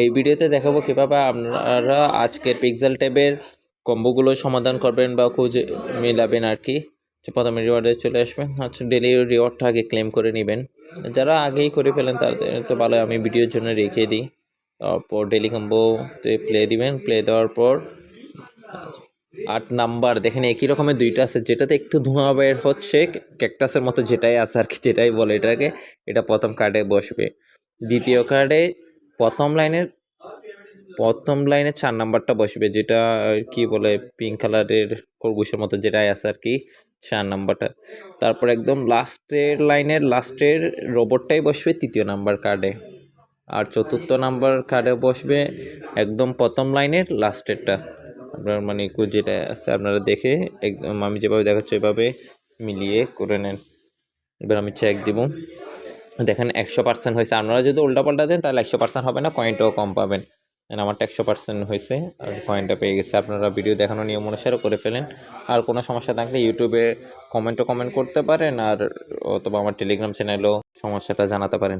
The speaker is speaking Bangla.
এই ভিডিওতে দেখাবো কীভাবে আপনারা আজকের পিক্সেল ট্যাবের কম্বোগুলো সমাধান করবেন বা খুঁজে মেলাবেন আর কি। প্রথমে রিওয়ার্ডে চলে আসবেন, আচ্ছা ডেলি রিওয়ার্ডটা আগে ক্লেম করে নেবেন। যারা আগেই করে ফেলেন তাদের তো ভালো, আমি ভিডিওর জন্য রেখে দিই। তারপর ডেলি কম্বোতে প্লে দিবেন, প্লে দেওয়ার পর 8 নাম্বার দেখেন একই রকমের দুইটা আছে, যেটাতে একটু ধোঁয়া বের হচ্ছে ক্যাকটাসের মতো, যেটাই আছে আর কি, যেটাই বলে এটাকে, এটা প্রথম কার্ডে বসবে। দ্বিতীয় কার্ডে প্রথম লাইনে 4 নাম্বারটা বসবে, যেটা কি বলে পিঙ্ক কালারের খরগোশের মতো যেটাই আছে আর কি, 4 নাম্বারটা। তারপর একদম লাস্টের রোবটটাই বসবে 3য় নাম্বার কার্ডে। আর 4র্থ নাম্বার কার্ডে বসবে একদম প্রথম লাইনের লাস্টেরটা। আপনার মানে যেটা আছে আপনারা দেখে একদম আমি যেভাবে দেখাচ্ছি ওইভাবে মিলিয়ে করে নেন। এবার আমি চেক দিব, দেখেন 100% হয়েছে। আপনারা যদি উল্টাপাল্টা দেন তাহলে 100% হবে না, কয়েনটাও কম পাবেন। আমারটা 100% হয়েছে আর কয়েনটা পেয়ে গেছে। আপনারা ভিডিও দেখানো নিয়ম অনুসারে করে ফেলেন। আর কোনো সমস্যা থাকলে ইউটিউবে কমেন্ট করতে পারেন, আর অথবা আমার টেলিগ্রাম চ্যানেলেও সমস্যাটা জানাতে পারেন।